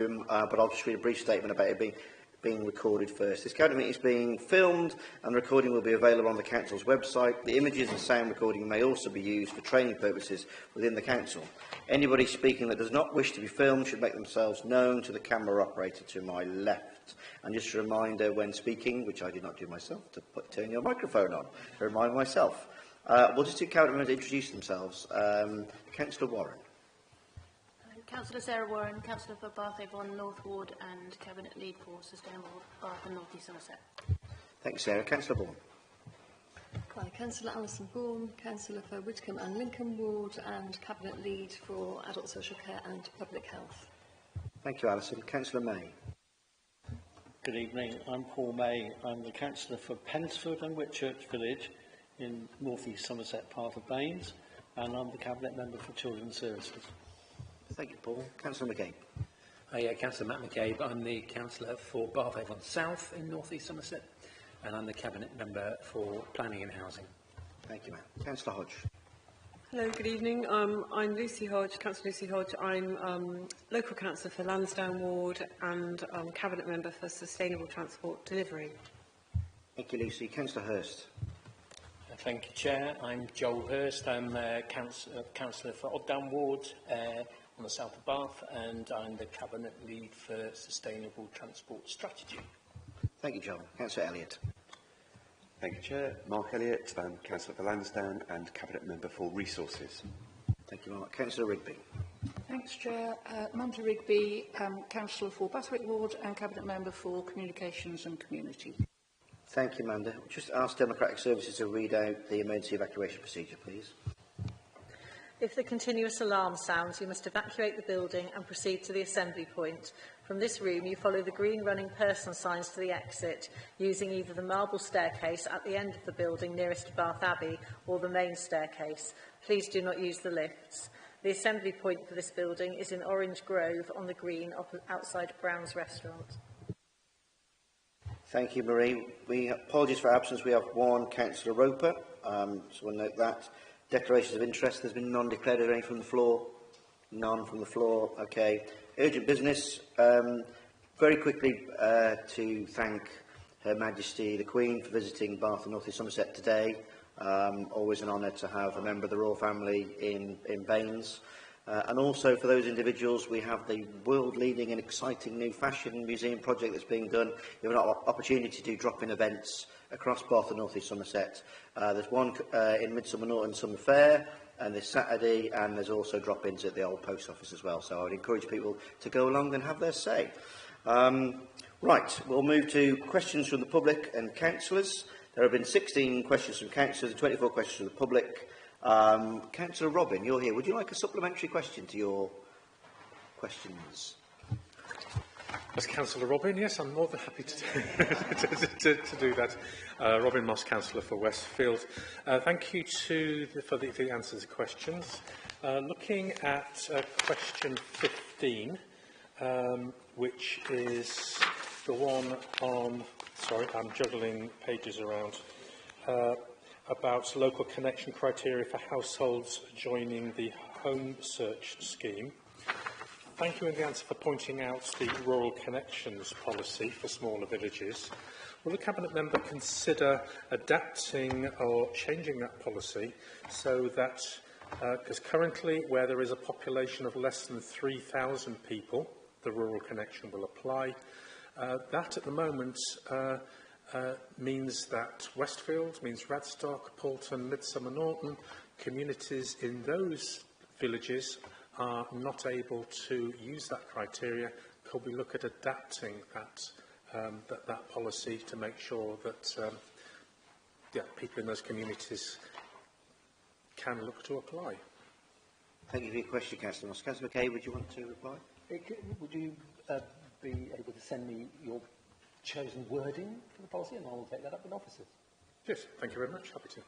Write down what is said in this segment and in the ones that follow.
but I'll just read a brief statement about it being recorded first. This council meeting is being filmed and the recording will be available on the council's website. The images and sound recording may also be used for training purposes within the council. Anybody speaking that does not wish to be filmed should make themselves known to the camera operator to my left. And just a reminder when speaking, which I did not do myself, to turn your microphone on, to remind myself. We'll just do council members introduce themselves. Councillor Warren. Councillor Sarah Warren, Councillor for Bath Avon North Ward and Cabinet Lead for Sustainable Bath and North East Somerset. Thank you, Sarah. Councillor Bourne. Hi, Councillor Alison Bourne, Councillor for Whitcomb and Lincoln Ward and Cabinet Lead for Adult Social Care and Public Health. Thank you, Alison. Councillor May. Good evening. I'm Paul May. I'm the Councillor for Pensford and Whitchurch Village in North East Somerset, part of Baines, and I'm the Cabinet Member for Children's Services. Thank you, Paul. Councillor McCabe. Hi, Councillor Matt McCabe. I'm the Councillor for Bath Avon South in North East Somerset, and I'm the Cabinet Member for Planning and Housing. Thank you, Matt. Councillor Hodge. Hello, good evening. I'm Lucy Hodge, Councillor Lucy Hodge. I'm local councillor for Lansdowne Ward and Cabinet Member for Sustainable Transport Delivery. Thank you, Lucy. Councillor Hurst. Thank you, Chair. I'm Joel Hurst. I'm Councillor for Odddown Ward on the south of Bath, and I'm the Cabinet Lead for Sustainable Transport Strategy. Thank you, Joel. Councillor Elliott. Thank you, Chair. Mark Elliott. I'm Councillor for Lansdowne and Cabinet Member for Resources. Thank you, Mark. Councillor Rigby. Thanks, Chair. Amanda Rigby, Councillor for Baswick Ward and Cabinet Member for Communications and Community. Thank you, Amanda. Just ask Democratic Services to read out the emergency evacuation procedure, please. If the continuous alarm sounds, you must evacuate the building and proceed to the assembly point. From this room, you follow the green running person signs to the exit, using either the marble staircase at the end of the building nearest to Bath Abbey or the main staircase. Please do not use the lifts. The assembly point for this building is in Orange Grove on the green outside Brown's Restaurant. Thank you, Marie. Apologies for absence. We have one Councillor Roper, so we'll note that. Declarations of interest. There's been none declared. Are there any from the floor? None from the floor. Okay. Urgent business. Very quickly to thank Her Majesty the Queen for visiting Bath and North East Somerset today. Always an honour to have a member of the royal family in Baines. And also for those individuals, we have the world-leading and exciting new fashion museum project that's being done. You have an opportunity to do drop-in events across Bath and North East Somerset. There's one in Midsummer Norton Summer Fair, and this Saturday, and there's also drop-ins at the old post office as well. So I would encourage people to go along and have their say. Right, we'll move to questions from the public and councillors. There have been 16 questions from councillors and 24 questions from the public. Councillor Robin, you're here. Would you like a supplementary question to your questions? As Councillor Robin, yes, I'm more than happy to do that. Robin Moss, Councillor for Westfield. Thank you for the answers to questions. Looking at question 15, which is the one on, sorry, I'm juggling pages around, about local connection criteria for households joining the Home Search scheme. Thank you in the answer for pointing out the rural connections policy for smaller villages. Will the Cabinet Member consider adapting or changing that policy so that, because currently where there is a population of less than 3,000 people, the rural connection will apply. That at the moment means that Westfield, means Radstock, Poulton, Midsummer Norton, communities in those villages are not able to use that criteria. Could we look at adapting that policy to make sure that people in those communities can look to apply? Thank you for your question, Councillor Moss. Councillor McKay, would you want to reply? Would you be able to send me your chosen wording for the policy, and I will take that up with officers? Yes, thank you very much. Happy to.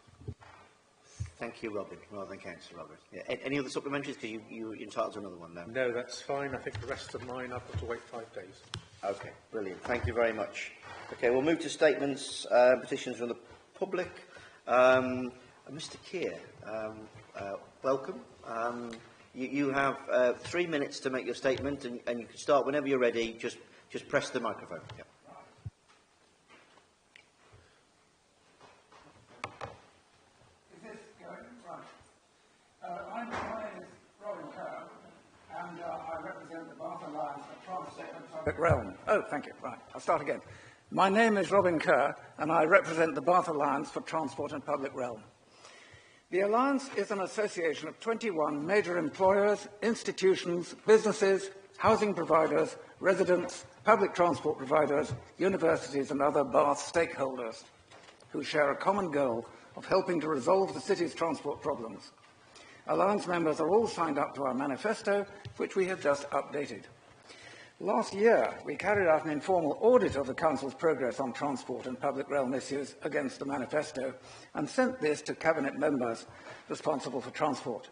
Thank you, Robin, rather than Councillor Robert. Yeah. Any other supplementaries? Because you're entitled to another one now. No, that's fine. I think the rest of mine I've got to wait 5 days. Okay, brilliant. Thank you very much. Okay, we'll move to statements, petitions from the public. Mr. Keir, welcome. You have 3 minutes to make your statement, and you can start whenever you're ready. Just press the microphone. Yeah. Is this going? Right. My name is Robin Kerr, and I represent the Bath Alliance for Transport and Public Realm. Oh, thank you. Right, I'll start again. My name is Robin Kerr, and I represent the Bath Alliance for Transport and Public Realm. The Alliance is an association of 21 major employers, institutions, businesses, housing providers, residents, public transport providers, universities and other Bath stakeholders who share a common goal of helping to resolve the city's transport problems. Alliance members are all signed up to our manifesto, which we have just updated. Last year, we carried out an informal audit of the Council's progress on transport and public realm issues against the manifesto and sent this to Cabinet members responsible for transport.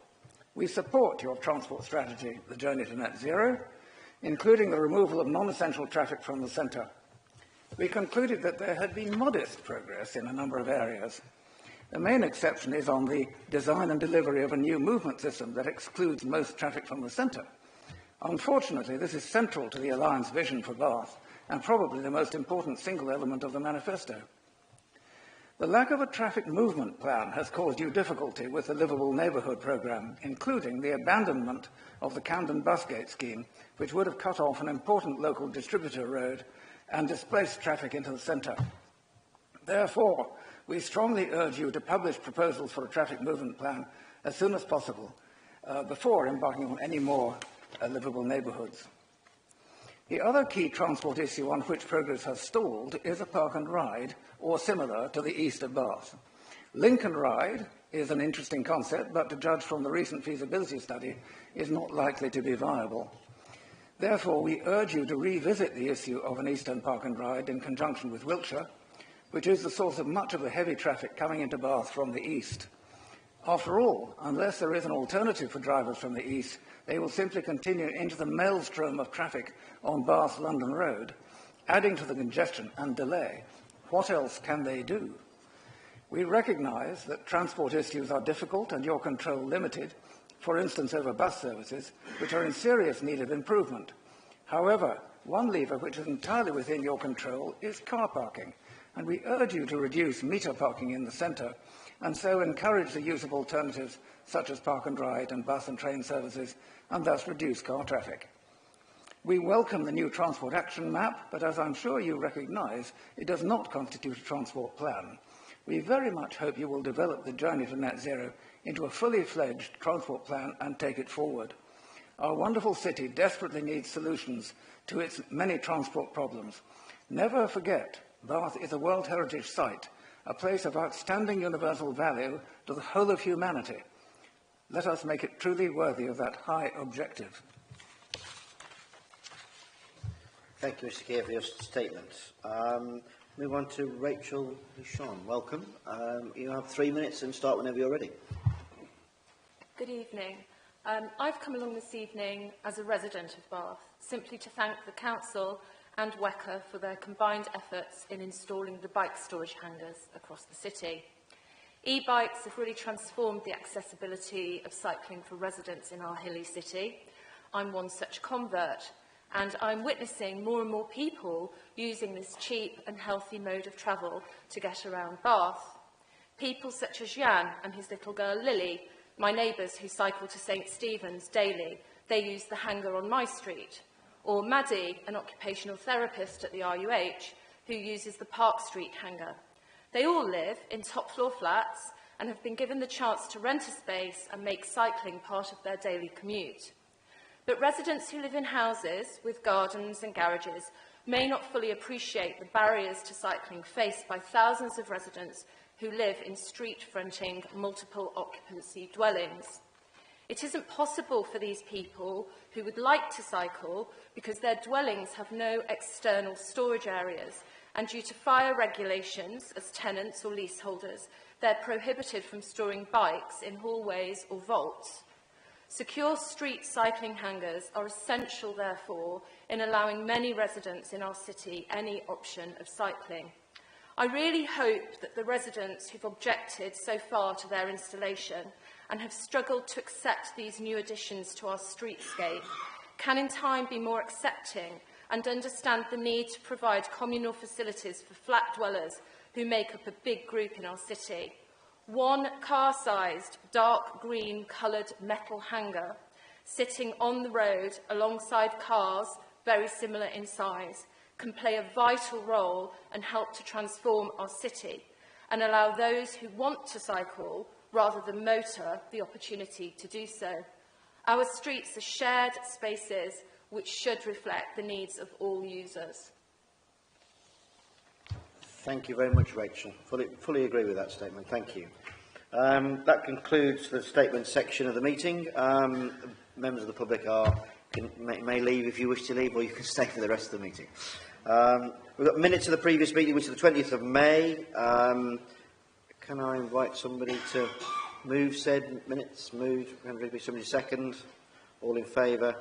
We support your transport strategy, the Journey to Net Zero, including the removal of non-essential traffic from the centre. We concluded that there had been modest progress in a number of areas. The main exception is on the design and delivery of a new movement system that excludes most traffic from the centre. Unfortunately, this is central to the Alliance vision for Bath and probably the most important single element of the manifesto. The lack of a traffic movement plan has caused you difficulty with the Livable Neighbourhood programme, including the abandonment of the Camden Busgate scheme, which would have cut off an important local distributor road and displaced traffic into the centre. Therefore, we strongly urge you to publish proposals for a traffic movement plan as soon as possible before embarking on any more livable neighbourhoods. The other key transport issue on which progress has stalled is a park and ride, or similar to the east of Bath. Link and ride is an interesting concept, but to judge from the recent feasibility study, is not likely to be viable. Therefore, we urge you to revisit the issue of an eastern park and ride in conjunction with Wiltshire, which is the source of much of the heavy traffic coming into Bath from the east. After all, unless there is an alternative for drivers from the east, they will simply continue into the maelstrom of traffic on Bath-London Road, adding to the congestion and delay. What else can they do? We recognise that transport issues are difficult and your control limited, for instance over bus services, which are in serious need of improvement. However, one lever which is entirely within your control is car parking, and we urge you to reduce meter parking in the centre and so encourage the use of alternatives such as park and ride and bus and train services, and thus reduce car traffic. We welcome the new Transport Action Map, but as I'm sure you recognise, it does not constitute a transport plan. We very much hope you will develop the Journey to Net Zero into a fully fledged transport plan and take it forward. Our wonderful city desperately needs solutions to its many transport problems. Never forget, Bath is a World Heritage Site, a place of outstanding universal value to the whole of humanity. Let us make it truly worthy of that high objective. Thank you, Mr. Keir, for your statement. Move on to Rachel Lushon. Welcome. You have 3 minutes and start whenever you're ready. Good evening. I've come along this evening as a resident of Bath, simply to thank the Council and WECA for their combined efforts in installing the bike storage hangars across the city. E-bikes have really transformed the accessibility of cycling for residents in our hilly city. I'm one such convert, and I'm witnessing more and more people using this cheap and healthy mode of travel to get around Bath. People such as Jan and his little girl Lily, my neighbours who cycle to St Stephen's daily, they use the hangar on my street. Or Maddie, an occupational therapist at the RUH, who uses the Park Street hangar. They all live in top-floor flats and have been given the chance to rent a space and make cycling part of their daily commute. But residents who live in houses with gardens and garages may not fully appreciate the barriers to cycling faced by thousands of residents who live in street-fronting, multiple-occupancy dwellings. It isn't possible for these people who would like to cycle because their dwellings have no external storage areas, and due to fire regulations as tenants or leaseholders, they're prohibited from storing bikes in hallways or vaults. Secure street cycling hangars are essential, therefore, in allowing many residents in our city any option of cycling. I really hope that the residents who've objected so far to their installation and have struggled to accept these new additions to our streetscape can in time be more accepting and understand the need to provide communal facilities for flat dwellers who make up a big group in our city. One car-sized, dark green coloured metal hanger sitting on the road alongside cars very similar in size can play a vital role and help to transform our city and allow those who want to cycle rather than motor the opportunity to do so. Our streets are shared spaces which should reflect the needs of all users. Thank you very much, Rachel. Fully agree with that statement. Thank you. That concludes the statement section of the meeting. Members of the public may leave if you wish to leave, or you can stay for the rest of the meeting. We've got minutes of the previous meeting, which is the 20th of May. Can I invite somebody to move said minutes? Move. Can there be somebody second? All in favour?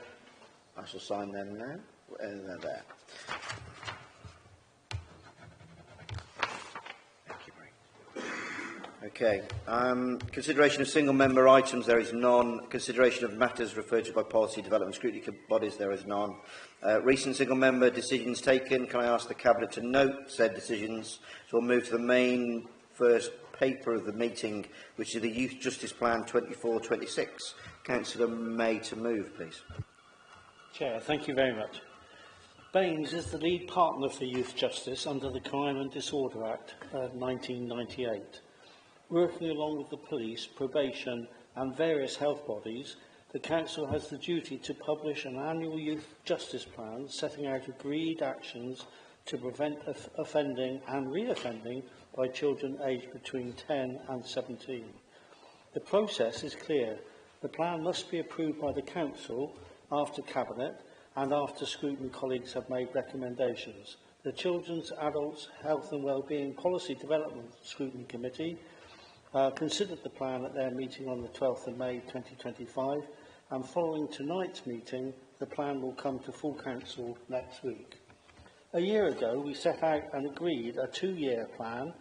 I shall sign them now. And they're there. Okay. Consideration of single-member items, there is none. Consideration of matters referred to by policy development scrutiny bodies, there is none. Recent single-member decisions taken. Can I ask the Cabinet to note said decisions? So we'll move to the main first paper of the meeting, which is the Youth Justice Plan 24-26. Councillor May to move, please. Chair, thank you very much. Baines is the lead partner for youth justice under the Crime and Disorder Act 1998. Working along with the police, probation and various health bodies, the Council has the duty to publish an annual youth justice plan setting out agreed actions to prevent offending and re-offending by children aged between 10 and 17. The process is clear. The plan must be approved by the Council after Cabinet and after scrutiny colleagues have made recommendations. The Children's Adults Health and Wellbeing Policy Development Scrutiny Committee considered the plan at their meeting on the 12th of May 2025, and following tonight's meeting, the plan will come to full council next week. A year ago, we set out and agreed a 2-year plan,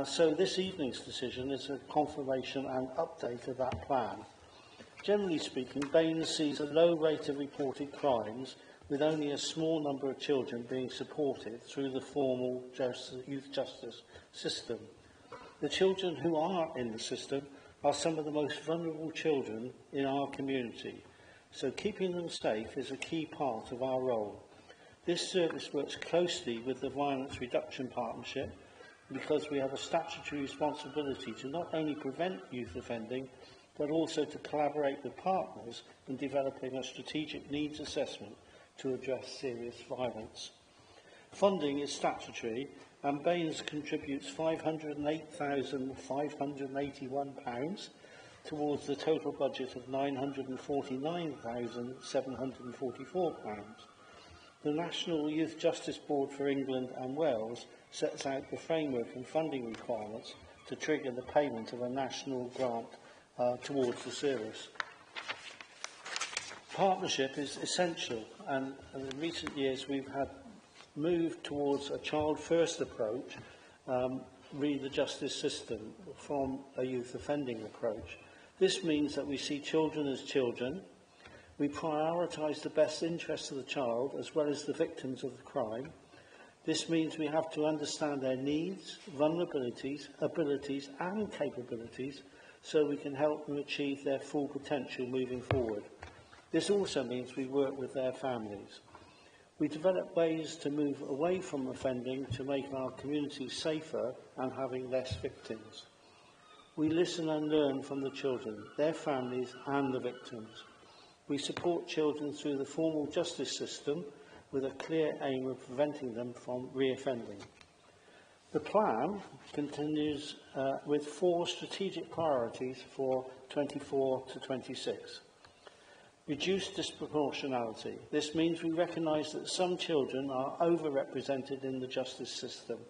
so this evening's decision is a confirmation and update of that plan. Generally speaking, Baines sees a low rate of reported crimes, with only a small number of children being supported through the formal youth justice system. The children who are in the system are some of the most vulnerable children in our community, so keeping them safe is a key part of our role. This service works closely with the Violence Reduction Partnership because we have a statutory responsibility to not only prevent youth offending, but also to collaborate with partners in developing a strategic needs assessment to address serious violence. Funding is statutory, and Baines contributes £508,581 towards the total budget of £949,744. The National Youth Justice Board for England and Wales sets out the framework and funding requirements to trigger the payment of a national grant towards the service. Partnership is essential, and in recent years we've had moved towards a child-first approach, re the justice system, from a youth offending approach. This means that we see children as children, we prioritise the best interests of the child as well as the victims of the crime. This means we have to understand their needs, vulnerabilities, abilities and capabilities so we can help them achieve their full potential moving forward. This also means we work with their families. We develop ways to move away from offending to make our communities safer and having less victims. We listen and learn from the children, their families and the victims. We support children through the formal justice system with a clear aim of preventing them from re-offending. The plan continues with 4 strategic priorities for 24 to 26. Reduce disproportionality. This means we recognise that some children are overrepresented in the justice system,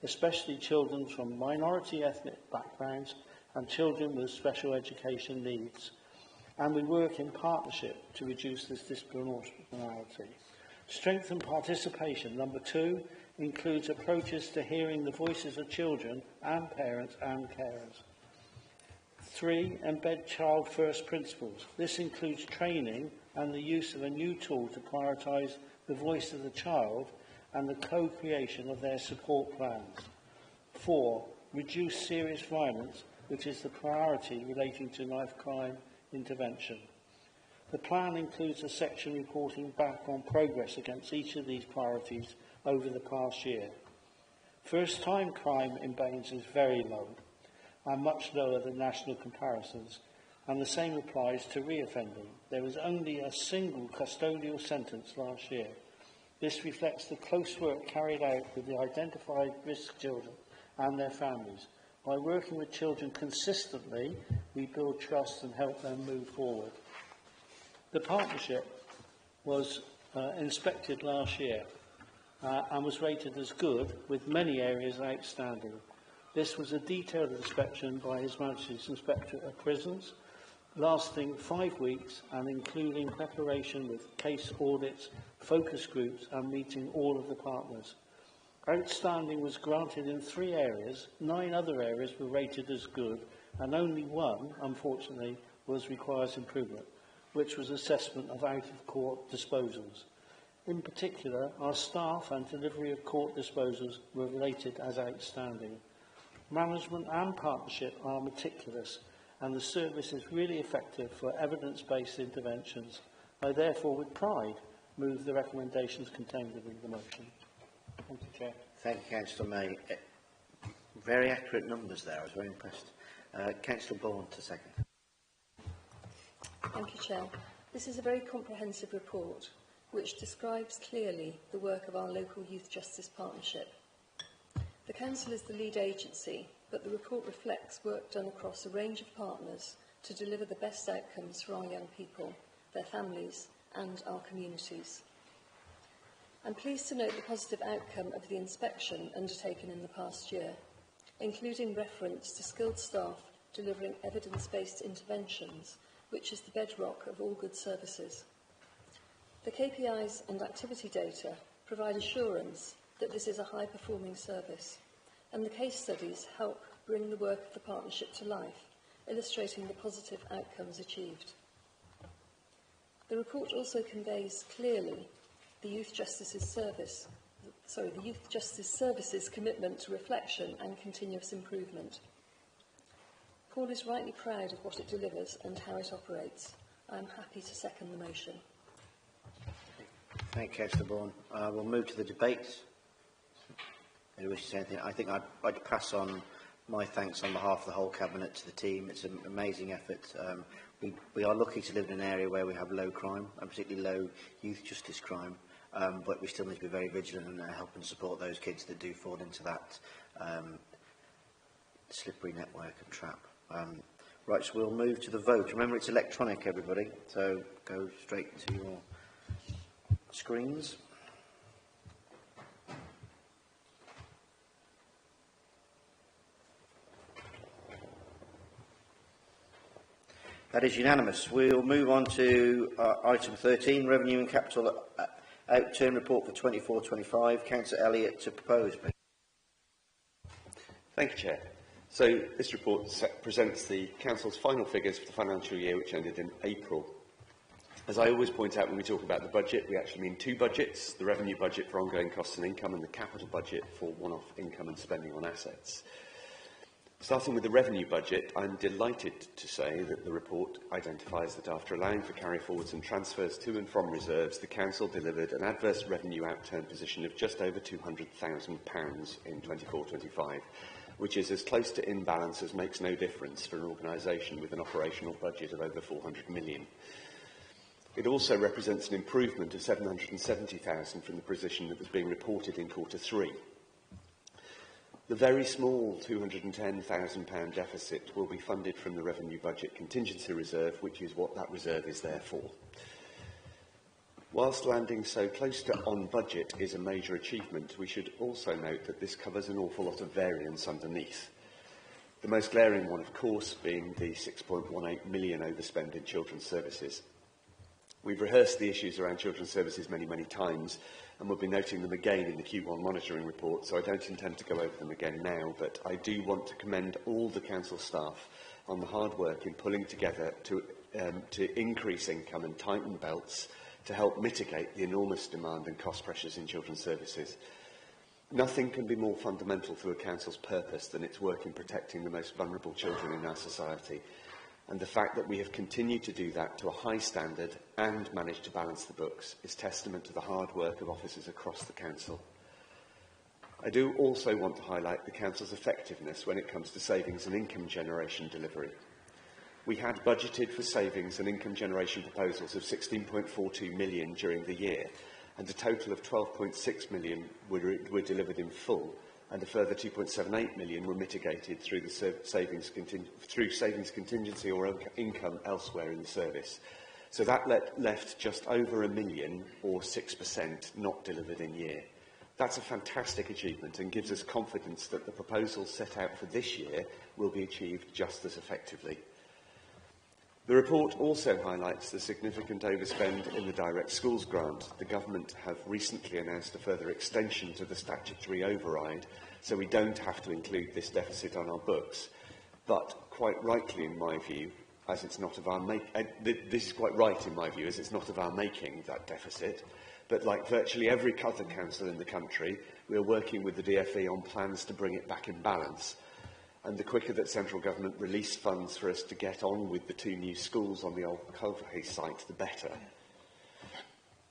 especially children from minority ethnic backgrounds and children with special education needs. And we work in partnership to reduce this disproportionality. Strengthen participation. Number 2 includes approaches to hearing the voices of children and parents and carers. 3, embed child-first principles. This includes training and the use of a new tool to prioritise the voice of the child and the co-creation of their support plans. 4, reduce serious violence, which is the priority relating to knife crime intervention. The plan includes a section reporting back on progress against each of these priorities over the past year. First-time crime in Baines is very low and much lower than national comparisons, and the same applies to reoffending. There was only a single custodial sentence last year. This reflects the close work carried out with the identified risk children and their families. By working with children consistently, we build trust and help them move forward. The partnership was inspected last year and was rated as good, with many areas outstanding. This was a detailed inspection by His Majesty's Inspector of Prisons, lasting 5 weeks and including preparation with case audits, focus groups and meeting all of the partners. Outstanding was granted in 3 areas, 9 other areas were rated as good, and only 1, unfortunately, requires improvement, which was assessment of out-of-court disposals. In particular, our staff and delivery of court disposals were rated as outstanding. Management and partnership are meticulous, and the service is really effective for evidence-based interventions. I therefore, with pride, move the recommendations contained within the motion. Thank you, Chair. Thank you, Councillor May. Very accurate numbers there. I was very impressed. Councillor Bourne to second. Thank you, Chair. This is a very comprehensive report which describes clearly the work of our local youth justice partnership. The Council is the lead agency, but the report reflects work done across a range of partners to deliver the best outcomes for our young people, their families and our communities. I'm pleased to note the positive outcome of the inspection undertaken in the past year, including reference to skilled staff delivering evidence-based interventions, which is the bedrock of all good services. The KPIs and activity data provide assurance that this is a high-performing service, and the case studies help bring the work of the partnership to life, illustrating the positive outcomes achieved. The report also conveys clearly the Youth Justice Service's commitment to reflection and continuous improvement. Paul is rightly proud of what it delivers and how it operates. I am happy to second the motion. Thank you, Councillor Bourne. We'll move to the debate. Anyone wish to say anything? I think I'd like to pass on my thanks on behalf of the whole Cabinet to the team. It's an amazing effort. We are lucky to live in an area where we have low crime, and particularly low youth justice crime, but we still need to be very vigilant and help and support those kids that do fall into that slippery network and trap. Right, so we'll move to the vote. Remember, it's electronic, everybody, so go straight to your screens. That is unanimous. We'll move on to item 13, Revenue and Capital Outturn Report for 24-25. Councillor Elliott to propose, please. Thank you, Chair. So this report presents the Council's final figures for the financial year, which ended in April. As I always point out when we talk about the budget, we actually mean 2 budgets, the revenue budget for ongoing costs and income and the capital budget for one-off income and spending on assets. Starting with the revenue budget, I'm delighted to say that the report identifies that after allowing for carry-forwards and transfers to and from reserves, the Council delivered an adverse revenue outturn position of just over £200,000 in 24-25, which is as close to imbalance as makes no difference for an organisation with an operational budget of over 400 million. It also represents an improvement of 770,000 from the position that was being reported in Q3. The very small £210,000 deficit will be funded from the revenue budget contingency reserve, which is what that reserve is there for. Whilst landing so close to on budget is a major achievement, we should also note that this covers an awful lot of variance underneath. The most glaring one, of course, being the 6.18 million overspend in children's services. We've rehearsed the issues around children's services many, many times, and we'll be noting them again in the Q1 monitoring report, so I don't intend to go over them again now, but I do want to commend all the council staff on the hard work in pulling together to increase income and tighten belts to help mitigate the enormous demand and cost pressures in children's services. Nothing can be more fundamental to a council's purpose than its work in protecting the most vulnerable children in our society. And the fact that we have continued to do that to a high standard and managed to balance the books is testament to the hard work of officers across the council. I do also want to highlight the council's effectiveness when it comes to savings and income generation delivery. We had budgeted for savings and income generation proposals of 16.42 million during the year, and a total of 12.6 million were delivered in full, and a further 2.78 million were mitigated through the savings contingency or income elsewhere in the service. So that left just over a million, or 6%, not delivered in year. That's a fantastic achievement and gives us confidence that the proposals set out for this year will be achieved just as effectively. The report also highlights the significant overspend in the Direct Schools grant. The Government have recently announced a further extension to the statutory override, so we don't have to include this deficit on our books. But quite rightly, in my view, as it's not of our this is quite right in my view, as it's not of our making, that deficit. But like virtually every other council in the country, we are working with the DfE on plans to bring it back in balance. And the quicker that central government release funds for us to get on with the 2 new schools on the old Culverhay site, the better.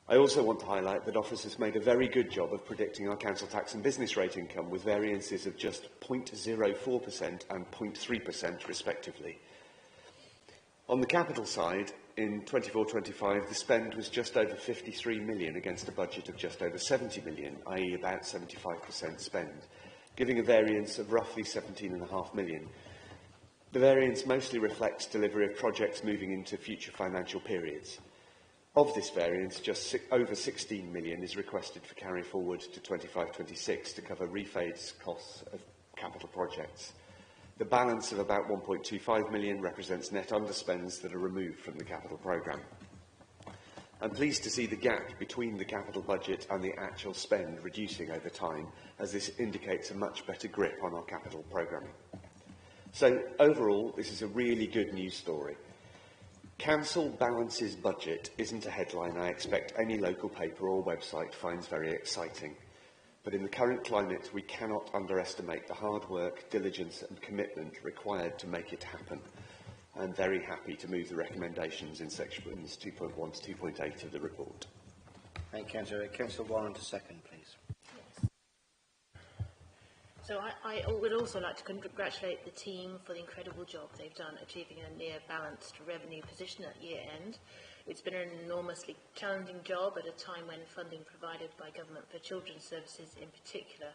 I also want to highlight that officers made a very good job of predicting our council tax and business rate income, with variances of just 0.04% and 0.3% respectively. On the capital side, in 24-25, the spend was just over 53 million against a budget of just over 70 million, i.e. about 75% spend, giving a variance of roughly 17.5 million. The variance mostly reflects delivery of projects moving into future financial periods. Of this variance, just over 16 million is requested for carry forward to 25-26 to cover rephased costs of capital projects. The balance of about 1.25 million represents net underspends that are removed from the capital programme. I'm pleased to see the gap between the capital budget and the actual spend reducing over time, as this indicates a much better grip on our capital programming. So overall, this is a really good news story. Council balances budget isn't a headline I expect any local paper or website finds very exciting. But in the current climate, we cannot underestimate the hard work, diligence and commitment required to make it happen. I'm very happy to move the recommendations in sections 2.1 to 2.8 of the report. Thank you, Councillor. Councillor Warren to second, please. Yes. So I would also like to congratulate the team for the incredible job they've done achieving a near balanced revenue position at year end. It's been an enormously challenging job at a time when funding provided by government for children's services in particular,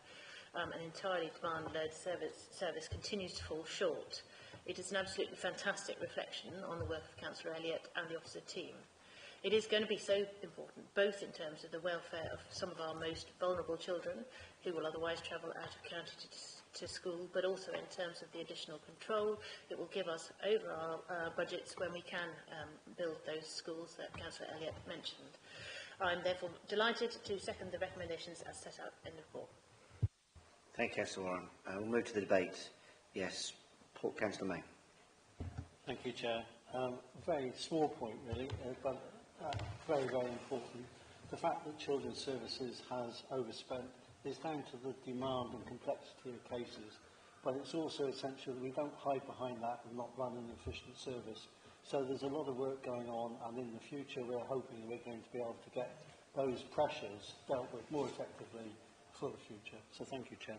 an entirely demand-led service continues to fall short. It is an absolutely fantastic reflection on the work of Councillor Elliott and the officer team. It is going to be so important, both in terms of the welfare of some of our most vulnerable children who will otherwise travel out of county to school, but also in terms of the additional control it will give us over our budgets when we can build those schools that Councillor Elliott mentioned. I'm therefore delighted to second the recommendations as set out in the report. Thank you, Councillor Warren. We'll move to the debate. Yes, Councillor May. Thank you, Chair. A very small point, really, but very, very important. The fact that Children's Services has overspent is down to the demand and complexity of cases, but it's also essential that we don't hide behind that and not run an efficient service. So there's a lot of work going on, and in the future we're hoping we're going to be able to get those pressures dealt with more effectively for the future. So thank you, Chair.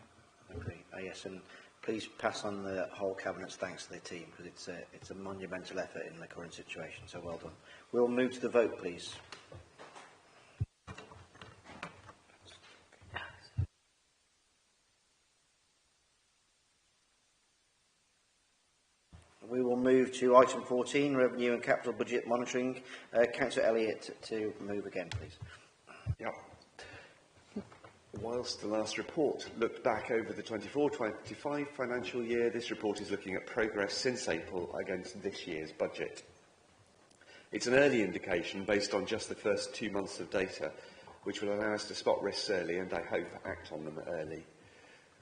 Agree. Yes, and please pass on the whole Cabinet's thanks to the team, because it's a monumental effort in the current situation, so well done. We'll move to the vote, please. We will move to item 14, Revenue and Capital Budget Monitoring. Councillor Elliott to move again, please. Yep. Whilst the last report looked back over the 24-25 financial year, this report is looking at progress since April against this year's budget. It's an early indication based on just the first 2 months of data, which will allow us to spot risks early and, I hope, act on them early.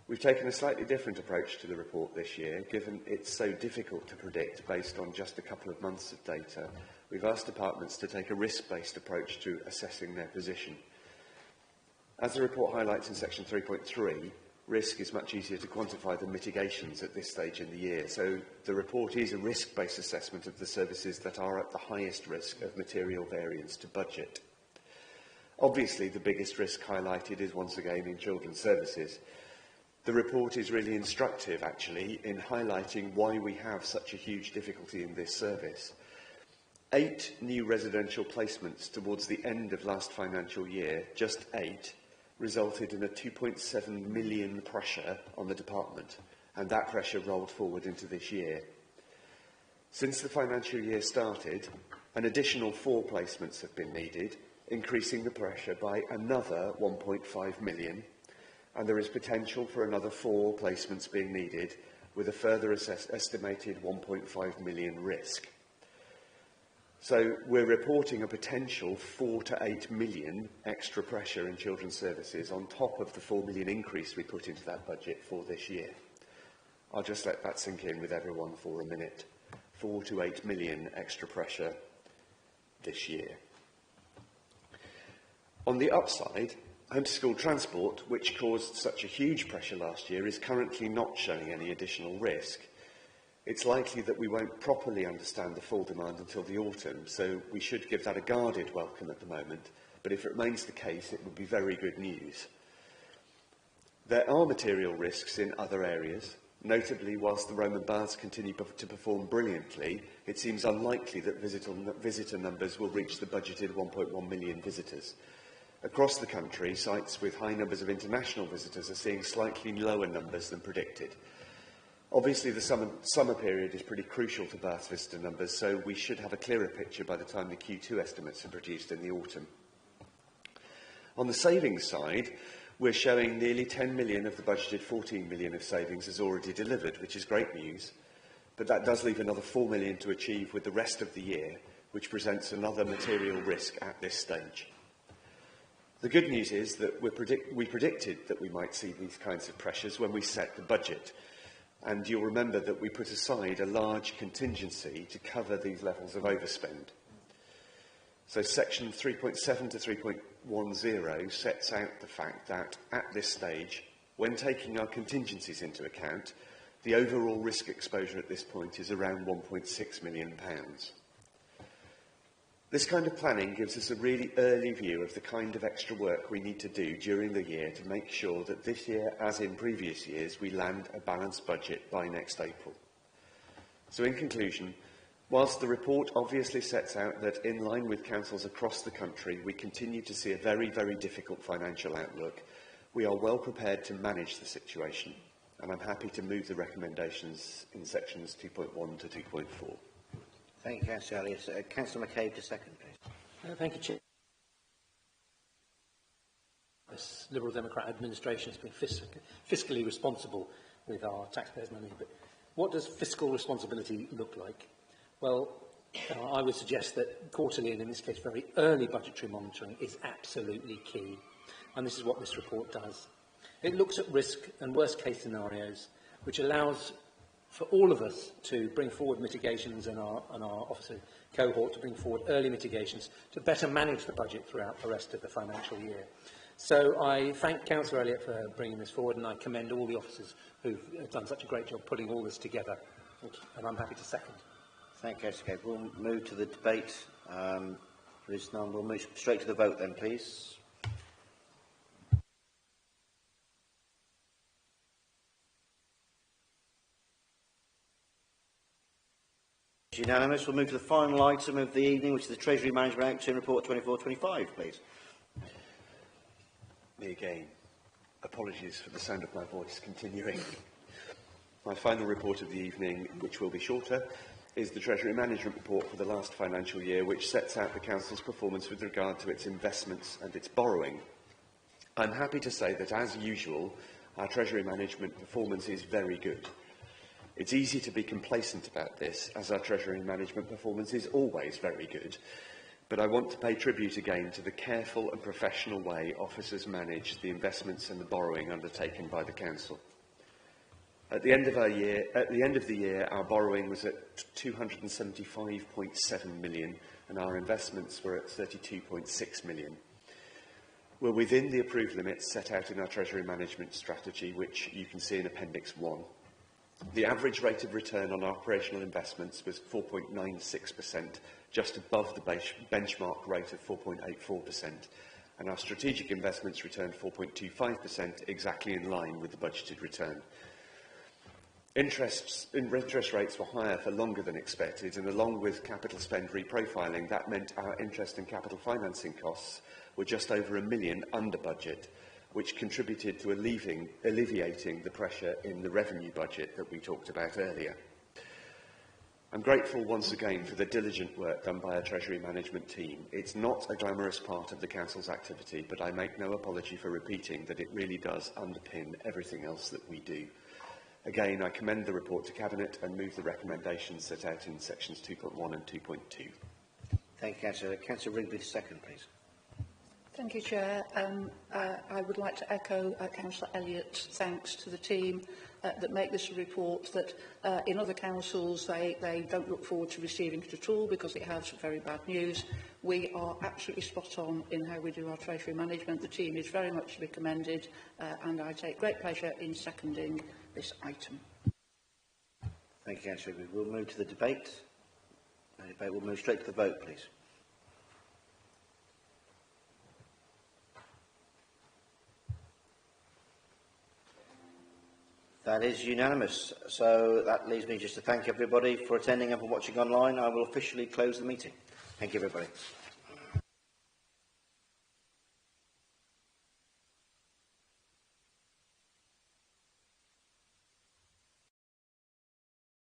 We've taken a slightly different approach to the report this year, given it's so difficult to predict based on just a couple of months of data. We've asked departments to take a risk-based approach to assessing their position. As the report highlights in section 3.3, risk is much easier to quantify than mitigations at this stage in the year, so the report is a risk-based assessment of the services that are at the highest risk of material variance to budget. Obviously, the biggest risk highlighted is once again in children's services. The report is really instructive, actually, in highlighting why we have such a huge difficulty in this service. 8 new residential placements towards the end of last financial year, just 8, resulted in a 2.7 million pressure on the department, and that pressure rolled forward into this year. Since the financial year started, an additional 4 placements have been needed, increasing the pressure by another 1.5 million, and there is potential for another 4 placements being needed, with a further estimated 1.5 million risk. So we're reporting a potential 4 to 8 million extra pressure in children's services on top of the 4 million increase we put into that budget for this year. I'll just let that sink in with everyone for a minute. 4 to 8 million extra pressure this year. On the upside, home-to-school transport, which caused such a huge pressure last year, is currently not showing any additional risk. It's likely that we won't properly understand the full demand until the autumn, so we should give that a guarded welcome at the moment, but if it remains the case, it would be very good news. There are material risks in other areas. Notably, whilst the Roman Baths continue to perform brilliantly, it seems unlikely that visitor numbers will reach the budgeted 1.1 million visitors. Across the country, sites with high numbers of international visitors are seeing slightly lower numbers than predicted. Obviously, the summer period is pretty crucial to Bath visitor numbers, so we should have a clearer picture by the time the Q2 estimates are produced in the autumn. On the savings side, we're showing nearly 10 million of the budgeted 14 million of savings is already delivered, which is great news, but that does leave another 4 million to achieve with the rest of the year, which presents another material risk at this stage. The good news is that we predicted that we might see these kinds of pressures when we set the budget, and you'll remember that we put aside a large contingency to cover these levels of overspend. So section 3.7 to 3.10 sets out the fact that at this stage, when taking our contingencies into account, the overall risk exposure at this point is around £1.6 million. This kind of planning gives us a really early view of the kind of extra work we need to do during the year to make sure that this year, as in previous years, we land a balanced budget by next April. So in conclusion, whilst the report obviously sets out that in line with councils across the country, we continue to see a very, very difficult financial outlook, we are well prepared to manage the situation, and I'm happy to move the recommendations in sections 2.1 to 2.4. Thank you, Councillor Elliott. Councillor McCabe to second, please. Thank you, Chair. This Liberal Democrat administration has been fiscally responsible with our taxpayers' money, but what does fiscal responsibility look like? Well, I would suggest that quarterly, and in this case very early budgetary monitoring, is absolutely key, and this is what this report does. It looks at risk and worst-case scenarios, which allows for all of us to bring forward mitigations and our officer cohort to bring forward early mitigations to better manage the budget throughout the rest of the financial year. So I thank Councillor Elliott for bringing this forward, and I commend all the officers who've done such a great job putting all this together, and I'm happy to second. Thank you, Councillor McCabe. We'll move to the debate. We'll move straight to the vote then, please. Unanimous. We'll move to the final item of the evening, which is the Treasury Management Action Report 24-25, please. Me again. Apologies for the sound of my voice continuing. My final report of the evening, which will be shorter, is the Treasury Management Report for the last financial year, which sets out the Council's performance with regard to its investments and its borrowing. I'm happy to say that, as usual, our Treasury Management performance is very good. It's easy to be complacent about this, as our Treasury management performance is always very good, but I want to pay tribute again to the careful and professional way officers manage the investments and the borrowing undertaken by the Council. At the end of the year, our borrowing was at 275.7 million and our investments were at 32.6 million. We're within the approved limits set out in our Treasury management strategy, which you can see in Appendix 1. The average rate of return on operational investments was 4.96%, just above the benchmark rate of 4.84%, and our strategic investments returned 4.25%, exactly in line with the budgeted return. Interest rates were higher for longer than expected, and along with capital spend reprofiling, that meant our interest and capital financing costs were just over £1 million under budget, which contributed to alleviating the pressure in the revenue budget that we talked about earlier. I'm grateful once again for the diligent work done by our Treasury management team. It's not a glamorous part of the Council's activity, but I make no apology for repeating that it really does underpin everything else that we do. Again, I commend the report to Cabinet and move the recommendations set out in sections 2.1 and 2.2. Thank you, Councillor. Councillor Rigby, the second, please. Thank you, Chair. I would like to echo Councillor Elliott's thanks to the team that make this a report that in other councils they don't look forward to receiving it at all because it has very bad news. We are absolutely spot on in how we do our Treasury management. The team is very much to be commended and I take great pleasure in seconding this item. Thank you, Councillor Rigby. We'll move to the debate. We'll move straight to the vote, please. That is unanimous. So that leaves me just to thank everybody for attending and for watching online. I will officially close the meeting. Thank you, everybody.